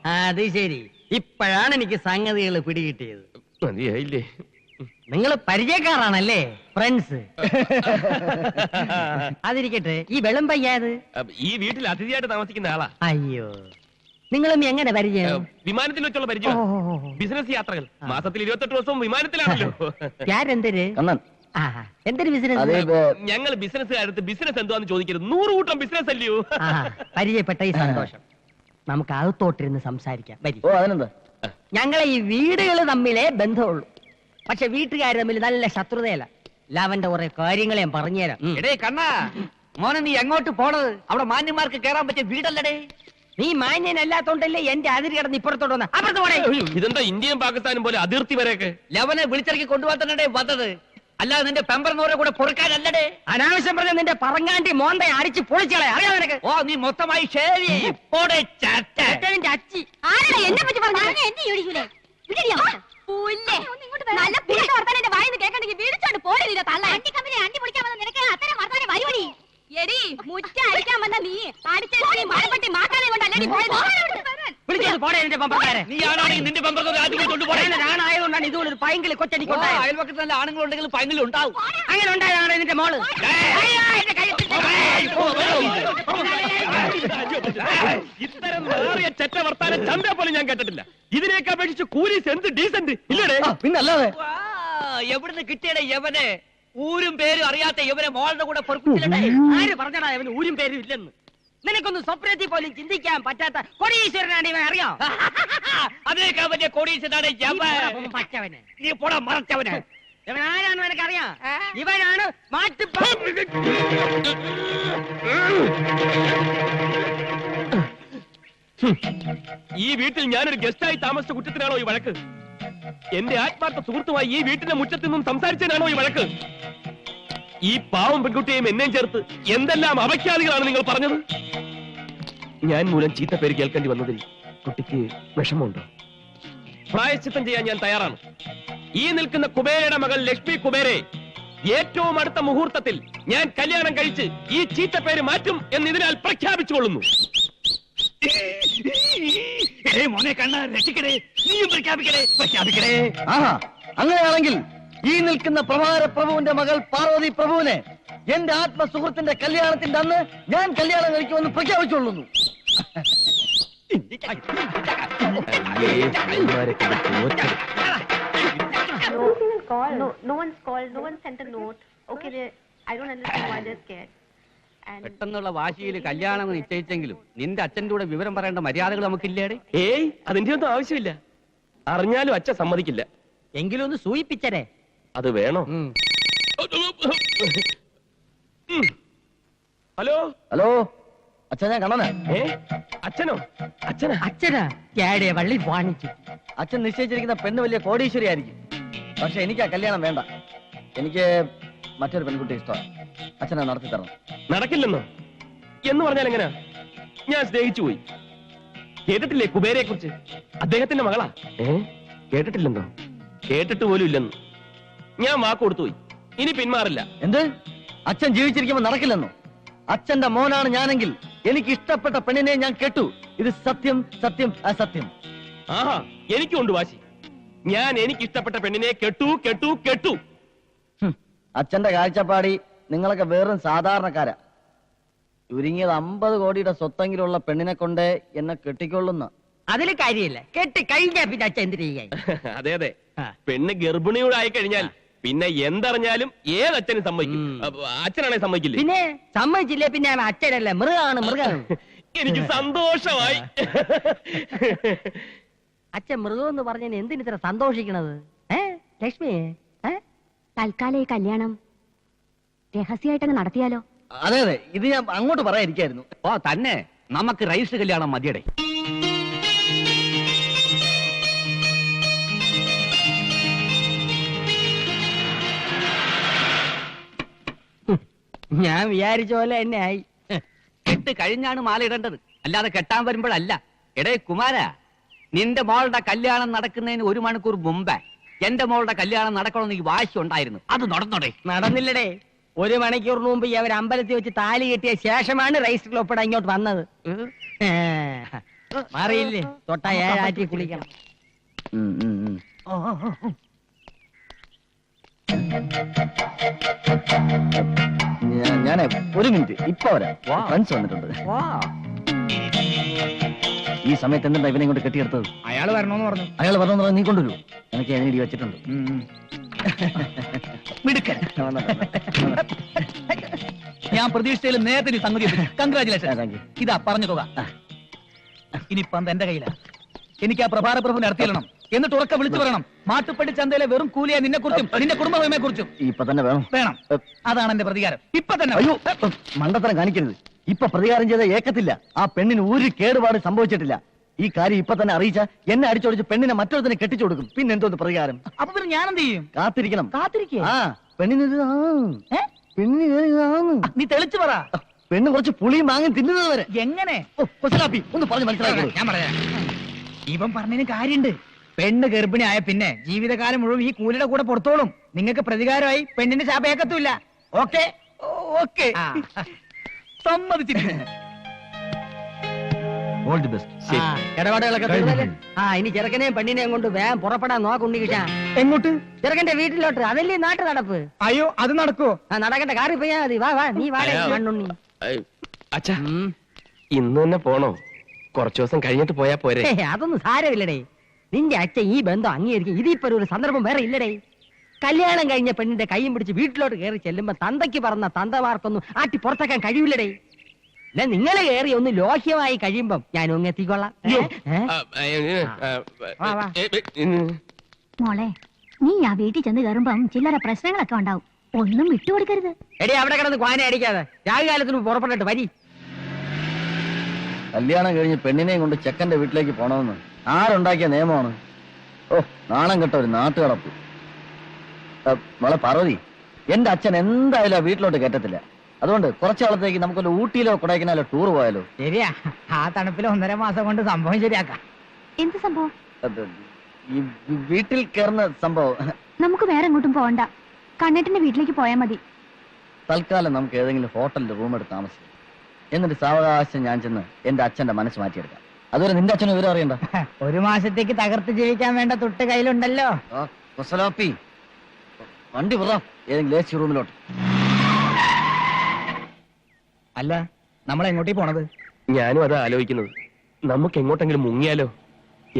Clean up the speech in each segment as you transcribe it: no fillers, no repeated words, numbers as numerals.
അത് ശരി, ഇപ്പോഴാണ് എനിക്ക് സംഗതികൾ പിടികിട്ടിയത്. മതിയായില്ലേ? നിങ്ങൾ പരിചയക്കാരാണല്ലേ, ഫ്രണ്ട്സ്? അതിരിക്കട്ടെ, ഈ വെള്ളം പയ്യാത് ഈ വീട്ടിൽ അതിഥിയായിട്ട് താമസിക്കുന്ന ആളാ. അയ്യോ, നിങ്ങളും എങ്ങനെ പരിചയം? വിമാനത്തിൽ വെച്ചുള്ള പരിചയം. ബിസിനസ് യാത്രകൾ മാസത്തിൽ 28 ദിവസവും വിമാനത്തിലാണല്ലോ. എന്തൊരു എന്തൊരു ബിസിനസ്? ഞങ്ങൾ ബിസിനസ്സുകാരത്ത് ബിസിനസ് എന്താന്ന് ചോദിക്കരുത്, 100 കൂട്ടം ബിസിനസ് അല്ലയോ. പരിചയപ്പെട്ട ഈ സന്തോഷം. നമുക്ക് അകത്തോട്ടിരുന്ന് സംസാരിക്കാം. അതിനെന്താ? ഞങ്ങളെ ഈ വീടുകൾ തമ്മിലേ ബന്ധമുള്ളൂ, പക്ഷെ വീട്ടുകാർ തമ്മിൽ നല്ല ശത്രുതയല്ല. ലാവന്റെ കുറെ കാര്യങ്ങൾ ഞാൻ പറഞ്ഞുതരാം. എടേ കണ്ണാ, മോനെ നീ എങ്ങോട്ട് പോണത്? അവിടെ മാന്യന്മാർക്ക് കേറാൻ പറ്റിയ വീടല്ലടേ. നീ മാന്യനല്ലാത്തോണ്ടല്ലേ എന്റെ അതിര് കിടന്ന് ഇപ്പുറത്തോട്ട് വന്ന. അപ്പുറത്ത് പോടേ. ഇതെന്താ ഇന്ത്യയും പാകിസ്ഥാനും പോലെ അതിർത്തി വരെയൊക്കെ? ലവനെ വിളിച്ചിറക്കി കൊണ്ടുപോകാൻ തന്നെ വന്നത്, അല്ലാതെ നിന്റെ പെമ്പറിനോരെ കൂടെ പൊറുക്കാനല്ലടേ. അനാവശ്യം പറഞ്ഞ നിന്റെ പറങ്ങാണ്ടി മോന്ത അടിച്ച് പൊളിച്ചളെ. അറിയാം നിനക്ക്? ഓ, നീ മൊത്തമായി ശരി. അച്ചി എന്നെ പറ്റി പറഞ്ഞു നല്ല വർത്താനം വായിന്ന് കേൾക്കണ്ടെങ്കിൽ വീടിച്ചോണ്ട് പോടില്ല. തള്ള അണ്ടി കമ്പനി അണ്ടി പൊളിക്കാൻ വന്ന നിനക്ക് അത്തരം വർത്താനം വരുവടി. എടി മുറ്റ അടിക്കാൻ വന്ന നീ അടിച്ചെടുത്ത് മഴപ്പെട്ടി മാക്കാനെ കൊണ്ടല്ലടി പോയത്. വിളിച്ചോണ്ട് പോടേ നിന്റെ പമ്പക്കാരെ. നീ ആണാണെങ്കിൽ നിന്റെ പെമ്പറിനോരെ ആദ്യം കൊണ്ടുപോകേ. ഞാനായതുകൊണ്ടാണ് ഇതുപോലെ ഒരു പൈങ്കിളി കൊച്ചടിക്കൊണ്ടായത്. അയൽവക്കത്ത് നല്ല ആണുങ്ങളുണ്ടെങ്കിൽ പൈങ്കിലുണ്ടാവും. അങ്ങനെ ഉണ്ടായതാണ് നിന്റെ മോള്. ഇത്തരം മാറിയ ചെറ്റ വർത്താനം ചന്ത പോലും ഞാൻ കേട്ടിട്ടില്ല. ഇതിനേക്ക് അപേക്ഷിച്ച് കൂലീസ് എന്ത് ഡീസന്റ് ഇല്ലടേ? പിന്നല്ലാതെ എവിടുന്ന് കിട്ടിയടേ യവനെ? ഊരും പേരും അറിയാത്ത യവനെ മോളുടെ കൂടെ പൊറുപ്പിച്ചില്ലേ? ആര് പറഞ്ഞടാ അവന് ഊരും പേരും ഇല്ലെന്ന്? നിനക്കൊന്ന് സ്വപ്നത്തിൽ പോലും ചിന്തിക്കാൻ പറ്റാത്ത കോടീശ്വരനാണ് ഇവൻ, അറിയാം? അതിനേക്കാൾ വലിയ കോടീശ്വരനാണ് യവൻ. പച്ചവന്. നീ പോടാ മറച്ചവന്. ഇവൻ ആരാണെന്ന് എനിക്കറിയാം. ഇവനാണ് മാറ്റി. ഈ വീട്ടിൽ ഞാനൊരു ഗസ്റ്റായി താമസിച്ച കുറ്റത്തിനാണോ ഈ വഴക്ക്? എന്റെ ആത്മാർത്ഥ സുഹൃത്തുമായി ഈ വീട്ടിന്റെ മുറ്റത്ത് നിന്നും സംസാരിച്ചതിനാണോ ഈ വഴക്ക്? ഈ പാവം പെൺകുട്ടിയെയും എന്നെയും ചേർത്ത് എന്തെല്ലാം അപഖ്യാതികളാണ് നിങ്ങൾ പറഞ്ഞത്? ഞാൻ മൂലം ചീത്ത പേര് കേൾക്കേണ്ടി വന്നതിൽ കുട്ടിക്ക് വിഷമമുണ്ടോ? പ്രായശ്ചിത്തം ചെയ്യാൻ ഞാൻ തയ്യാറാണ്. ഈ നിൽക്കുന്ന കുബേരയുടെ മകൾ ലക്ഷ്മി കുബേരെ ഏറ്റവും അടുത്ത മുഹൂർത്തത്തിൽ ഞാൻ കല്യാണം കഴിച്ച് ഈ ചീത്ത പേര് മാറ്റും എന്ന് ഇതിനാൽ പ്രഖ്യാപിച്ചുകൊള്ളുന്നു. മോനെ കണ്ണ രക്ഷിക്കടേ, നീയും പ്രഖ്യാപിക്കടേ. അങ്ങനെയാണെങ്കിൽ ഈ നിൽക്കുന്ന പ്രഭാര പ്രഭുവിന്റെ മകൾ പാർവതി പ്രഭുവിനെ എന്റെ ആത്മസുഹൃത്തിന്റെ കല്യാണത്തിന്റെ അന്ന് ഞാൻ കല്യാണം കഴിക്കുമെന്ന് പ്രഖ്യാപിച്ചുകൊള്ളുന്നു. No one's called. No one sent a note. Okay, I don't understand why they're scared. പെട്ടെന്നുള്ള വാശിയിൽ കല്യാണം നിശ്ചയിച്ചെങ്കിലും നിന്റെ അച്ഛന്റെ കൂടെ വിവരം പറയേണ്ട മര്യാദകൾ നമുക്കില്ലേടെ? ഏയ്, അതിന്റെ ഒന്നും ആവശ്യമില്ല. അറിഞ്ഞാലും അച്ഛൻ സമ്മതിക്കില്ല. എങ്കിലും ഒന്ന് സൂചിപ്പിച്ചരേ. അത് വേണോ? ഹലോ ഹലോ, അച്ഛൻ ഞാൻ കണ്ണനാ. അച്ഛനോ? അച്ഛനാ കേടിയ വള്ളി വാണിച്ചു. അച്ഛൻ നിശ്ചയിച്ചിരിക്കുന്ന പെണ്ണ് വലിയ കോടീശ്വരി ആയിരിക്കും, പക്ഷെ എനിക്ക് ആ കല്യാണം വേണ്ട. എനിക്ക് മറ്റൊരു പെൺകുട്ടി ഇഷ്ടമാണ്. അച്ഛനെ നടത്തി തരണം. നടക്കില്ലെന്നോ? എന്ന് പറഞ്ഞാൽ എങ്ങനെയാ? ഞാൻ സ്നേഹിച്ചു പോയി. കേട്ടിട്ടില്ലേ കുബേരയെ കുറിച്ച്? അദ്ദേഹത്തിന്റെ മകളാ. കേട്ടിട്ടില്ലെന്നോ? കേട്ടിട്ട് പോലും ഇല്ലെന്ന്. ഞാൻ വാക്ക് കൊടുത്തു പോയി. ഇനി പിന്മാറില്ല. എന്ത്? അച്ഛൻ ജീവിച്ചിരിക്കുമ്പോ നടക്കില്ലെന്നോ? അച്ഛന്റെ മോനാണ് ഞാനെങ്കിൽ എനിക്ക് ഇഷ്ടപ്പെട്ട പെണ്ണിനെ ഞാൻ കേട്ടു. ഇത് സത്യം, സത്യം, അസത്യം. ആഹാ, എനിക്കുണ്ട് വാശി. ഞാൻ എനിക്ക് ഇഷ്ടപ്പെട്ട പെണ്ണിനെ കെട്ടു. അച്ഛന്റെ കാഴ്ചപ്പാടി നിങ്ങളൊക്കെ വേറും സാധാരണക്കാരാ. ചുരുങ്ങിയത് 50 കോടിയുടെ സ്വത്തെങ്കിലുള്ള പെണ്ണിനെ കൊണ്ട് എന്നെ കെട്ടിക്കൊള്ളുന്ന. അതില് കാര്യമില്ല. കെട്ടി കഴിഞ്ഞാ പിന്നെ അച്ഛൻ എന്തിനു ചെയ്യാൻ? അതെ. പെണ്ണ് ഗർഭിണിയോട് ആയി കഴിഞ്ഞാൽ പിന്നെ എന്തറിഞ്ഞാലും ഏതച്ഛനും സമ്മതിക്കും. അച്ഛനാണെ സമ്മതിക്കില്ലേ? പിന്നെ സമ്മതിച്ചില്ലേ പിന്നെ അച്ഛനല്ല, മൃഗമാണ്. എനിക്ക് സന്തോഷമായി. അച്ഛൻ മൃഗം എന്ന് പറഞ്ഞതിന് എന്തിനിത്ര സന്തോഷിക്കണത്? ലക്ഷ്മി, തൽക്കാലം ഈ കല്യാണം രഹസ്യമായിട്ടങ്ങ് നടത്തിയാലോ? അതെ, ഇത് ഞാൻ അങ്ങോട്ട് പറയാതിരിക്കായിരുന്നു. ഓ തന്നെ, നമുക്ക് രജിസ്റ്റർ കല്യാണം മതിയടേ. ഞാൻ വിചാരിച്ച പോലെ തന്നെ ആയി. കെട്ട് കഴിഞ്ഞാണ് മാല ഇടേണ്ടത്, അല്ലാതെ കെട്ടാൻ വരുമ്പോഴല്ല. എടേ കുമാര, നിന്റെ മോളുടെ കല്യാണം നടക്കുന്നതിന് 1 മണിക്കൂർ മുമ്പേ എന്റെ മോളുടെ കല്യാണം നടക്കണമെന്ന് ഈ വാശി ഉണ്ടായിരുന്നു. അത് നടന്നോടെ? നടന്നില്ലടേ. 1 മണിക്കൂറിന് മുമ്പ് അവർ അമ്പലത്തിൽ വെച്ച് താലി കെട്ടിയ ശേഷമാണ് രജിസ്റ്ററിൽ ഒപ്പിടാൻ ഇങ്ങോട്ട് വന്നത്. മാറിയില്ലേ തൊട്ട ഏഴാറ്റി കുളിക്കണം. ഞാനേ ഒരു മിനിറ്റ് ഇപ്പൊ വരാം. ഫ്രണ്ട്സ് വന്നിട്ടുണ്ട്. ഈ സമയത്ത് എന്താ ഇവനെ കൊണ്ട് കെട്ടിയെടുത്തത്? അയാൾ വരണോന്ന് പറഞ്ഞു. അയാൾ പറഞ്ഞെന്ന് പറഞ്ഞാൽ നീ കൊണ്ടുവരൂ. എനിക്ക് അതിന് ഇടി വെച്ചിട്ടുണ്ട്. മിടുക്കൻ. ഞാൻ പ്രതീക്ഷിച്ചതിൽ നേരത്തെ ഒരു സംഗതി. കൺഗ്രാചുലേഷൻ. ഇതാ പറഞ്ഞു തുക. ഇനി പന്ത് എന്റെ കയ്യിലാ. എനിക്ക് ആ പ്രഭാര പ്രഭുവിനെ അടുത്തിരണം. എന്നിട്ട് ഉറക്കെ വിളിച്ചു പറയണം, മാട്ടുപ്പെട്ടി ചന്തയിലെ വെറും കൂലിയെ നിന്നെ കുറിച്ചും നിന്റെ കുടുംബമെ കുറിച്ചും. ഇപ്പൊ തന്നെ വേണം. അതാണ് എന്റെ പ്രതികാരം. ഇപ്പൊ തന്നെ. അയ്യോ, മണ്ടത്തരം കാണിക്കരുത്. ഇപ്പൊ പ്രതികാരം ചെയ്ത ഏക്കത്തില്ല. ആ പെണ്ണിന് ഒരു കേടുപാട് സംഭവിച്ചിട്ടില്ല. ഈ കാര്യം ഇപ്പൊ തന്നെ അറിയിച്ച എന്നെ അടിച്ചോടിച്ച് പെണ്ണിനെ മറ്റൊരുത്തിനെ കെട്ടിച്ചു കൊടുക്കും. പിന്നെ എന്തോന്ന് പ്രതികാരം? അപ്പൊ പിന്നെ ഞാൻ എന്ത് ചെയ്യും? കാത്തിരിക്കണം. കാത്തിരിക്കേ? ആ പെണ്ണിന് നീ തെളിച്ചു പറ. പെണ്ണ് കുറച്ച് പുളിയും വാങ്ങി തിന്നുന്നത് വരെ. എങ്ങനെ? ഒന്ന് പറഞ്ഞു മനസ്സിലാക്കി. ഞാൻ പറയാം. ഇവൻ പറഞ്ഞതിന് കാര്യണ്ട്. പെണ്ണ് ഗർഭിണി ആയ പിന്നെ ജീവിതകാലം മുഴുവൻ ഈ കൂലിയുടെ കൂടെ പുറത്തോളും. നിങ്ങൾക്ക് പ്രതികാരമായി പെണ്ണിന്റെ ശാപേക്കത്തുമില്ല. ഓക്കെ ഓക്കെ, സമ്മതിച്ചിരിക്കുന്നു. All the best. ഇടപാടുകളൊക്കെ തീർന്നല്ലേ? ഇനി ചെറുക്കനെയും പെണ്ണിനെയും കൊണ്ട് വേഗം പുറപ്പെടാൻ നോക്കുണ്ടി കിട്ടാ. എങ്ങോട്ട്? ചെറുക്കന്റെ വീട്ടിലോട്ട്. അതല്ലേ നാട്ടു നടപ്പ്. അയ്യോ, അത് നടക്കോ? നടക്കണ്ട, കാറി പോയാ മതി. വാ വാ, നീ വാടേ മണ്ണുണ്ണി. അച്ഛാ, ഇന്ന് തന്നെ പോണോ? കുറച്ചു ദിവസം കഴിഞ്ഞിട്ട് പോയാ പോരെ? അതൊന്നും സാരമില്ലടേ. നിന്റെ അച്ഛൻ ഈ ബന്ധം അംഗീകരിക്കും. ഇതിപ്പോ ഒരു സന്ദർഭം വേറെ ഇല്ലടേ. കല്യാണം കഴിഞ്ഞ പെണ്ണിന്റെ കൈയും പിടിച്ച് വീട്ടിലോട്ട് കയറി ചെല്ലുമ്പോ തന്തയ്ക്ക് പറഞ്ഞ തന്തമാർക്കൊന്നും ആട്ടി പുറത്താക്കാൻ കഴിയില്ലടേ. നിങ്ങളെ കയറി ഒന്ന് ലോഹ്യമായി കഴിയുമ്പം ഞാൻ ഒന്ന് എത്തിക്കൊള്ളാം. മോളെ, നീ ആ വീട്ടിൽ ചെന്ന് കയറുമ്പം ചില്ലറ പ്രശ്നങ്ങളൊക്കെ ഉണ്ടാവും. ഒന്നും വിട്ടുകൊടുക്കരുത്. എടേ, അവിടെ കിടന്ന് ക്വാന അടിക്കാതെ രാഹുകാലത്തിന് പുറപ്പെട്ടിട്ട് വരി. കല്യാണം കഴിഞ്ഞ് പെണ്ണിനെയും കൊണ്ട് ചെക്കന്റെ വീട്ടിലേക്ക് പോണമെന്ന് ആരുണ്ടാക്കിയ നിയമമാണ്? ഓ, നാണം കെട്ട ഒരു നാട്ടുകടപ്പ്. മോളെ പാർവതി, എന്റെ അച്ഛൻ എന്തായാലും ആ വീട്ടിലോട്ട് കയറ്റത്തില്ല. അതുകൊണ്ട് കുറച്ചു കാലത്തേക്ക് നമുക്കൊരു ഊട്ടിയിലോ കൊടൈക്കനാലോ ടൂർ പോയാലോ? ശരിയാ, ആ തണുപ്പിൽ 1.5 മാസം കൊണ്ട് സംഭവം ശരിയാക്കാം. എന്ത് സംഭവം? ഈ വീട്ടിൽ കയറുന്ന സംഭവം. നമുക്ക് വേറെ എങ്ങോട്ടും പോകണ്ട. കണ്ണേട്ടന്റെ വീട്ടിലേക്ക് പോയാൽ മതി. തൽക്കാലം നമുക്ക് ഏതെങ്കിലും ഹോട്ടലിൽ റൂം എടുത്ത് താമസിക്കാം. എന്നിട്ട് സാവകാശം ഞാൻ ചെന്ന് എന്റെ അച്ഛന്റെ മനസ്സ് മാറ്റിയെടുക്കാം. അതുവരെ നിന്റെ അച്ഛനും വിവരം അറിയണ്ട. 1 മാസത്തേക്ക് തകർത്ത് ജീവിക്കാൻ വേണ്ട തുട്ട് കയ്യിലുണ്ടല്ലോ. വണ്ടി വിടാം ഏതെങ്കിലും ഏസി റൂമിലോട്ട്. അല്ല, നമ്മൾ എങ്ങോട്ടേ പോണത്? ഞാനും അതാ ആലോചിക്കുന്നത്. നമുക്ക് എങ്ങോട്ടെങ്കിലും മുങ്ങിയാലോ?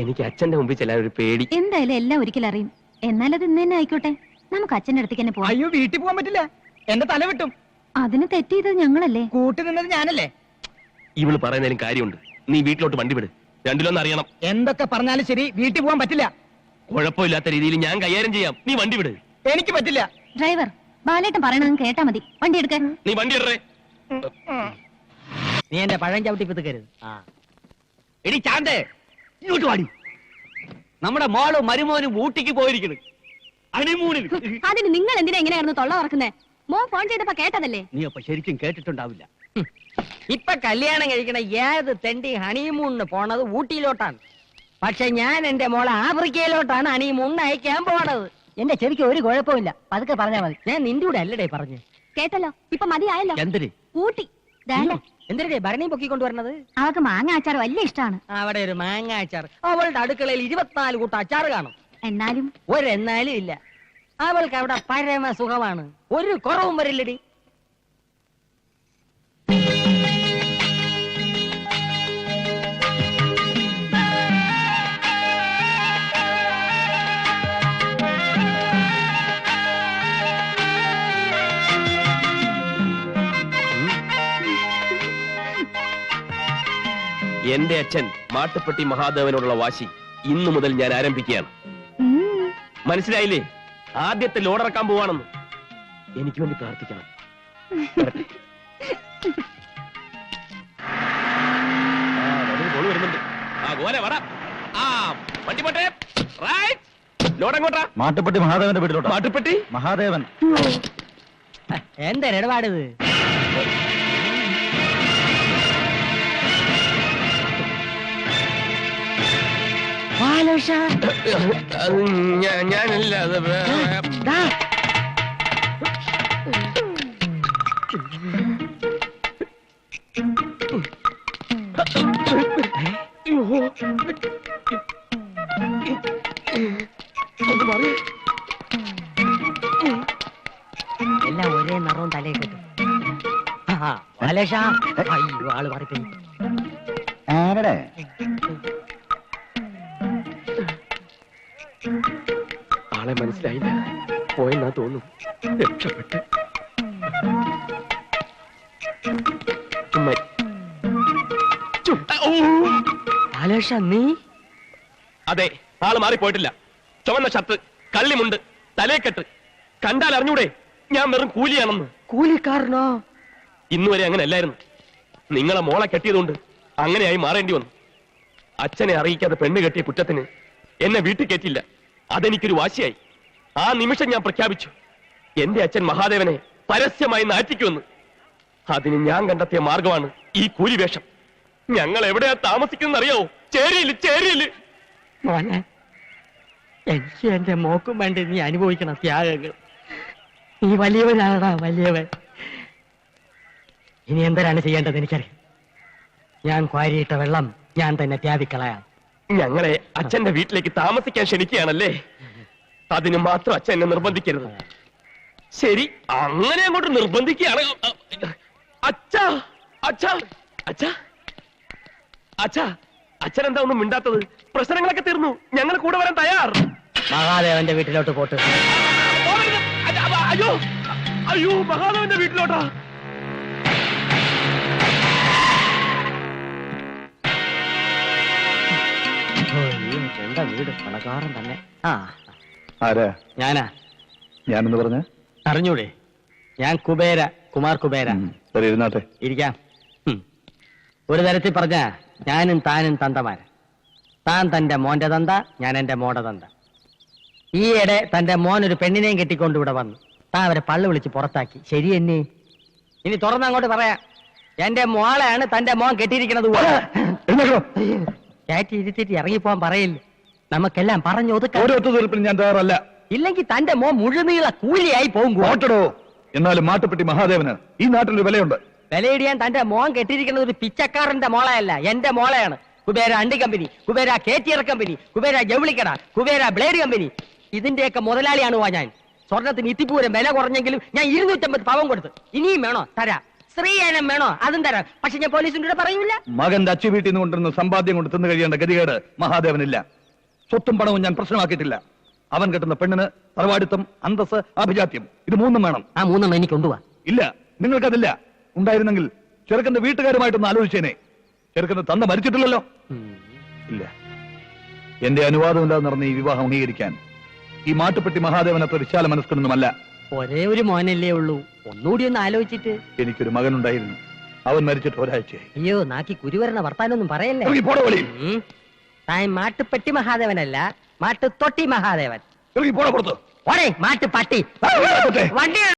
എനിക്ക് അച്ഛന്റെ മുമ്പിൽ ചെല്ലാൻ ഒരു പേടി. എന്തായാലും എല്ലാം ഒരിക്കലും അറിയും. എന്നാലത് ഇന്ന് തന്നെ ആയിക്കോട്ടെ. നമുക്ക് അച്ഛന്റെ അടുത്തേക്ക് തന്നെ പോവാം. അയ്യോ, വീട്ടിൽ പോകാൻ പറ്റില്ല. എന്റെ തല വിട്ടും. അതിന് തെറ്റ് ചെയ്തത് ഞങ്ങളല്ലേ? കൂട്ടി നിന്നത് ഞാനല്ലേ? ഇവള് പറയുന്നതിലും കാര്യമുണ്ട്. നീ വീട്ടിലോട്ട് വണ്ടി വിട്. രണ്ടിലൊന്നും അറിയണം. എന്തൊക്കെ പറഞ്ഞാലും ശരി, വീട്ടിൽ പോകാൻ പറ്റില്ല. കുഴപ്പമില്ലാത്ത രീതിയിൽ ഞാൻ കൈകാര്യം ചെയ്യാം. നീ വണ്ടി വിട്. എനിക്ക് പറ്റില്ല. ഡ്രൈവർ, ബാലേട്ടൻ പറയണത് കേട്ടാ മതി. വണ്ടി എടുക്കാൻ. നീ വണ്ടി ഇടറേ. നീ എന്റെ പഴം ചവിട്ടി പിതുക്കരുത്. എടി ചാണ്ടേ, ഇങ്ങോട്ട് വാടി. നമ്മുടെ മോളും മരുമോനും ഊട്ടിക്ക് പോയിരിക്കുന്നു ഹണിമൂണിൽ. അതിന് നിങ്ങൾ എന്തിനാ ഇങ്ങനെ ആയിരുന്നു തൊള്ള പറക്കുന്നേ? മോൻ ഫോൺ ചെയ്തപ്പോ കേട്ടതല്ലേ? നീ അപ്പൊ ശരിക്കും കേട്ടിട്ടുണ്ടാവില്ല. ഇപ്പൊ കല്യാണം കഴിക്കണ ഏത് തെണ്ടി ഹണിമൂണിന് പോണത് ഊട്ടിയിലോട്ടാണ്. പക്ഷെ ഞാൻ എന്റെ മോളെ ആഫ്രിക്കയിലോട്ടാണ് ഹണിമൂണിന് അയക്കാൻ പോണത്. എന്റെ ചെവിക്ക് ഒരു കുഴപ്പമില്ല, പതുക്കെ പറഞ്ഞാൽ മതി. ഞാൻ നിന്റെ കൂടെ അല്ലടേ പറഞ്ഞു. കേട്ടല്ലോ, ഇപ്പൊ മതിയായല്ലോ. എന്തിന്? ഊട്ടി. എന്തിനേ ഭരണി പൊക്കിക്കൊണ്ടുവരണത്? അവക്ക് മാങ്ങ അച്ചാർ വലിയ ഇഷ്ടമാണ്. അവിടെ ഒരു മാങ്ങ അച്ചാർ. അവളുടെ അടുക്കളയിൽ 24 കൂട്ടം അച്ചാർ കാണും. എന്നാലും ഒരെന്നാലും ഇല്ല. അവൾക്ക് അവിടെ പരമ സുഖമാണ്. ഒരു കുറവും വരില്ലടി. എന്റെ അച്ഛൻ മാട്ടുപ്പെട്ടി മഹാദേവനോടുള്ള വാശി ഇന്നു മുതൽ ഞാൻ ആരംഭിക്കുകയാണ്. മനസ്സിലായില്ലേ? ആദ്യത്തെ ലോഡിറക്കാൻ പോവാണെന്ന്. എനിക്ക് വേണ്ടി പ്രാർത്ഥിക്കണം. വരുന്നുണ്ട്. വണ്ടി പോട്ടെ. ലോഡ് എങ്ങോട്ടാ? മാട്ടുപ്പെട്ടി മഹാദേവന്റെ വീട്ടിലോട്ട്. മാട്ടുപ്പെട്ടി മഹാദേവൻ. എന്താ ഇടപാടിത്? ഞാനല്ല. ഒന്ന് മാറി. എല്ലാം ഒരേ നിറവും തലയിൽ കിട്ടും. ബാലേഷാ, അയ്യോ ആള് മാറിപ്പോയി. ആരുടെ ആളെ മനസ്സിലായില്ല, പോയെന്നാ തോന്നുന്നു. രക്ഷപ്പെട്ട് ബാലേഷ നീ? അതെ, ആള് മാറിപ്പോയിട്ടില്ല. ചുവന്ന ഷർട്ട്, കള്ളിമുണ്ട്, തലേക്കെട്ട്. കണ്ടാൽ അറിഞ്ഞൂടെ ഞാൻ വെറും കൂലിയാണെന്ന്. കൂലിക്കാരനോ? ഇന്നുവരെ അങ്ങനെ അല്ലായിരുന്നു. നിങ്ങളെ മോളെ കെട്ടിയതുകൊണ്ട് അങ്ങനെയായി മാറേണ്ടി വന്നു. അച്ഛനെ അറിയിക്കാതെ പെണ്ണ് കെട്ടിയ കുറ്റത്തിന് എന്നെ വീട്ടിൽ കയറ്റില്ല. അതെനിക്കൊരു വാശിയായി. ആ നിമിഷം ഞാൻ പ്രഖ്യാപിച്ചു, എന്റെ അച്ഛൻ മഹാദേവനെ പരസ്യമായി നാറ്റിക്കുമെന്ന്. അതിന് ഞാൻ കണ്ടെത്തിയ മാർഗമാണ് ഈ കൂലിവേഷം. ഞങ്ങൾ എവിടെയാ താമസിക്കുന്നത് അറിയാവോ? ചേരിയില്, ചേരിയില്. മോനെ, എനിക്ക് എന്റെ മോക്കും വേണ്ടി നീ അനുഭവിക്കണം ത്യാഗങ്ങൾ. നീ വലിയവനാടാ, വലിയവൻ. ഇനി എന്തരാണ് ചെയ്യേണ്ടത് എനിക്കറിയാം. ഞാൻ ക്വാരിയിട്ട വെള്ളം ഞാൻ തന്നെ ത്യാവിക്കളയാം. ഞങ്ങളെ അച്ഛന്റെ വീട്ടിലേക്ക് താമസിക്കാൻ ക്ഷണിക്കുകയാണല്ലേ? അതിന് മാത്രം അച്ഛൻ എന്നെ നിർബന്ധിക്കരുത്. ശരി, അങ്ങനെ അങ്ങോട്ട് നിർബന്ധിക്കുകയാണ്. അച്ഛാ, അച്ഛാ, അച്ഛാ, അച്ഛാ, അച്ഛൻ എന്താ ഒന്നും മിണ്ടാത്തത്? പ്രശ്നങ്ങളൊക്കെ തീർന്നു, ഞങ്ങൾ കൂടെ വരാൻ തയ്യാർ. മഹാദേവന്റെ വീട്ടിലോട്ട് പോട്ട്. അയ്യോ, അയ്യോ, മഹാദേവന്റെ വീട്ടിലോട്ടാ? എന്താ വീട് പണക്കാരൻ തന്നെ. ആ, ആരാ? ഞാനാ. ഞാനെന്ന് പറഞ്ഞ അറിഞ്ഞൂടെ? ഞാൻ കുബേര, കുമാർ കുബേര. ഇരുന്നാട്ടെ. ഇരിക്കാം. ഒരു തരത്തിൽ പറഞ്ഞ ഞാനും താനും തന്തമാര. താൻ തന്റെ മോന്റെ തന്ത, ഞാൻ എന്റെ മോടെ തന്ത. ഈയിടെ തന്റെ മോൻ ഒരു പെണ്ണിനെയും കെട്ടിക്കൊണ്ട് ഇവിടെ വന്നു. താൻ അവരെ പള്ളു വിളിച്ച് പുറത്താക്കി. ശരി എന്നെ. ഇനി തുറന്നങ്ങോട്ട് പറയാം, എന്റെ മോളെയാണ് തന്റെ മോൻ കെട്ടിയിരിക്കുന്നത്. കയറ്റി ഇരുത്തിട്ട് ഇറങ്ങിപ്പോവാൻ പറയില്ല. നമുക്കെല്ലാം പറഞ്ഞു ഒതുക്കാം. ഞാൻ തയ്യാറല്ല. ഇല്ലെങ്കിൽ തന്റെ മോൻ മുഴുനീള കൂലിയായി പോകും. ഓട്ടടോ. എന്നാലും മാട്ടുപ്പെട്ടി മഹാദേവന് ഈ നാട്ടിലൊരു വിലയുണ്ട്. വിലയിടിയാൻ തന്റെ മോൻ കെട്ടിയിരിക്കുന്നത് ഒരു പിച്ചക്കാരന്റെ മോളയല്ല, എന്റെ മോളയാണ്. കുബേര അണ്ടി കമ്പനി, കുബേര കേറ്റിയർ കമ്പനി, കുബേര ജൗളിക്കട, കുബേര ബ്ലേഡ് കമ്പനി, ഇതിന്റെയൊക്കെ മുതലാളിയാണ് ഞാൻ. സ്വർണത്തിന് ഇത്തിപ്പൂരം വില കുറഞ്ഞെങ്കിലും ഞാൻ 250 പവൻ കൊടുത്തു. ഇനിയും വേണോ തരാ. സ്ത്രീയനം വേണോ അതും തരാം. പക്ഷെ ഞാൻ പോലീസിന്റെ കൂടെ പറയൂല. മകന്റെ അച്ചു വീട്ടിൽ നിന്ന് കൊണ്ടിരുന്ന സമ്പാദ്യം കൊണ്ട് തിന്നു കഴിയേണ്ട ഗതികേട് മഹാദേവനില്ല. സ്വത്തും പണവും ഞാൻ പ്രശ്നമാക്കിയിട്ടില്ല. അവൻ കെട്ടുന്ന പെണ്ണിന് തറവാടിത്തം, അന്തസ്, അഭിജാത്യം, ഇത് മൂന്നും വേണം. ആ മൂന്നെണ്ണം എനിക്ക് കൊണ്ടുപോവാ. ഇല്ല, നിങ്ങൾക്കതില്ല. ഉണ്ടായിരുന്നെങ്കിൽ ചെറുക്കന്റെ വീട്ടുകാരുമായിട്ടൊന്ന് ആലോചിച്ചേനെ. ചെറുക്കന്റെ തന്ത മരിച്ചിട്ടില്ലല്ലോ. ഇല്ല, എന്റെ അനുവാദമില്ലാതെ നടന്ന ഈ വിവാഹം അംഗീകരിക്കാൻ ഈ മാട്ടുപ്പെട്ടി മഹാദേവൻ അത്ര വിശാല മനസ്കനൊന്നുമല്ല. ഒരേ ഒരു മോനല്ലേ ഉള്ളൂ. ഒന്നുകൂടി ഒന്ന് ആലോചിച്ചിട്ട്. എനിക്കൊരു മകനുണ്ടായിരുന്നു, അവൻ മരിച്ചിട്ട് ഒരാഴ്ചയായി. അയ്യോ, നാക്കി കുരുവരണ വർത്താനൊന്നും പറയല്ലേ. താൻ മാട്ടുപ്പെട്ടി മഹാദേവനല്ല, മാട്ടുതൊട്ടി മഹാദേവൻ. പുറത്ത് മാട്ടുപട്ടി വണ്ടി